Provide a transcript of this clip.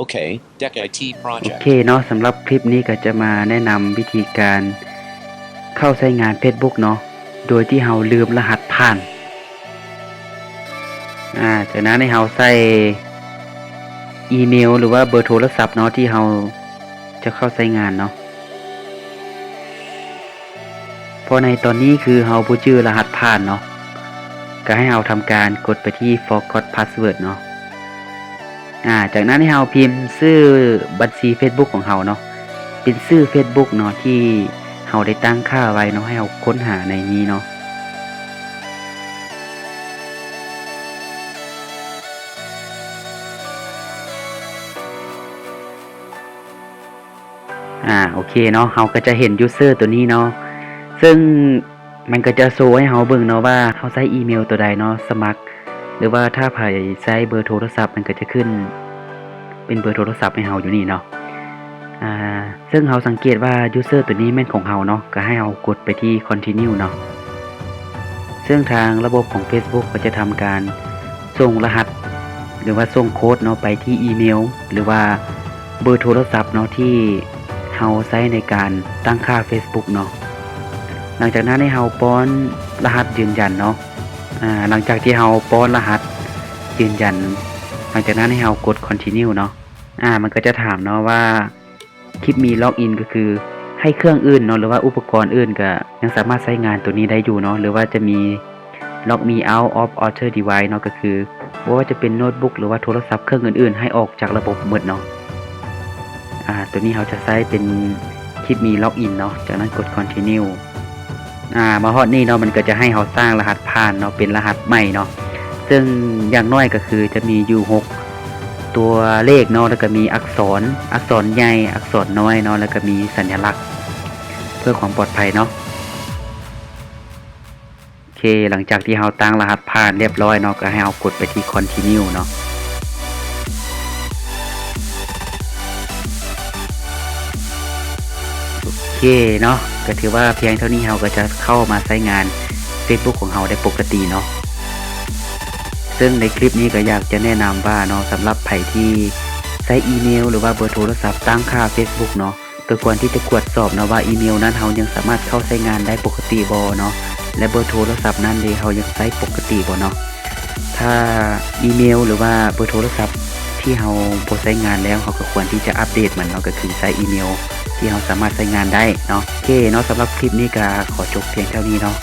Okay, Deck IT โอ project. เคเนาะสำหรับคลิปนี้ก็จะมาแนะนำวิธีการเข้าใช้งาน Facebook เนาะโดยที่เราลืมรหัสผ่านจากนั้นให้เราใส่อีเมลหรือว่าเบอร์โทรศัพท์เนาะที่เราจะเข้าใช้งานเนาะเพราะในตอนนี้คือเราบ่จื้อรหัสผ่านเนาะก็ให้เราทำการกดไปที่ forgot password เนาะจากนั้นให้เราพิมพ์ชื่อบัญชี Facebook ของเราเนาะเป็นชื่อ Facebook เนาะที่เราได้ตั้งค่าไว้เนาะให้เราค้นหาในนี้เนาะโอเคเนาะเราก็จะเห็น user ตัวนี้เนาะซึ่งมันก็จะโชว์ให้เราเบิ่งเนาะว่าเราใช้อีเมลตัวใดเนาะสมัครหรือว่าถ้าไผใช้เบอร์โทรศัพท์มันก็จะขึ้นเป็นเบอร์โทรศัพท์ให้เราอยู่นี่เนาะซึ่งเราสังเกตว่า user ตัวนี้แม่นของเราเนาะก็ให้เรากดไปที่ continue เนาะซึ่งทางระบบของ Facebook ก็จะทำการส่งรหัสหรือว่าส่งโค้ดเนาะไปที่อีเมลหรือว่าเบอร์โทรศัพท์เนาะที่เราใช้ในการตั้งค่า Facebook เนาะหลังจากนั้นให้เราป้อนรหัสยืนยันเนาะหลังจากที่เราป้อนรหัสยืนยันหลังจากนั้นให้เรากด continue เนาะมันก็จะถามเนาะว่าคลิปมีล็อกอินก็คือให้เครื่องอื่นเนาะหรือว่าอุปกรณ์อื่นก็ยังสามารถใช้งานตัวนี้ได้อยู่เนาะหรือว่าจะมี log me out of other device เนาะก็คือว่าจะเป็นโน้ตบุ๊กหรือว่าโทรศัพท์เครื่องอื่นๆให้ออกจากระบบหมดเนาะตัวนี้เราจะใช้เป็นคลิปมีล็อกอินเนาะจากนั้นกด continue มาฮอดนี่เนาะมันก็จะให้เราสร้างรหัสผ่านเนาะเป็นรหัสใหม่เนาะซึ่งอย่างน้อยก็คือจะมีอยู่6ตัวเลขเนาะแล้วก็มีอักษรใหญ่อักษรน้อยเนาะแล้วก็มีสัญลักษณ์เพื่อความปลอดภัยเนาะโอเคหลังจากที่เราตั้งรหัสผ่านเรียบร้อยเนาะก็ให้เรากดไปที่ continue เนาะโอเคเนาะก็ถือว่าเพียงเท่านี้เราก็จะเข้ามาใช้งาน Facebook ของเราได้ปกติเนาะซึ่งในคลิปนี้ก็อยากจะแนะนำว่าเนาะสำหรับไผที่ใช้อีเมลหรือว่าเบอร์โทรศัพท์ตั้งค่า Facebook เนาะก็ควรที่จะตรวจสอบนะว่าอีเมลนั้นเรายังสามารถเข้าใช้งานได้ปกติบ่เนาะและเบอร์โทรศัพท์นั้นเรายังใช้ปกติบ่เนาะถ้าอีเมลหรือว่าเบอร์โทรศัพท์ที่เราบ่ใช้งานแล้วเราก็ควรที่จะอัปเดตมันเนาะก็คือใช้อีเมลที่เราสามารถใช้งานได้เนาะโอเคเนาะสำหรับคลิปนี้ก็ขอจบเพียงเท่านี้เนาะ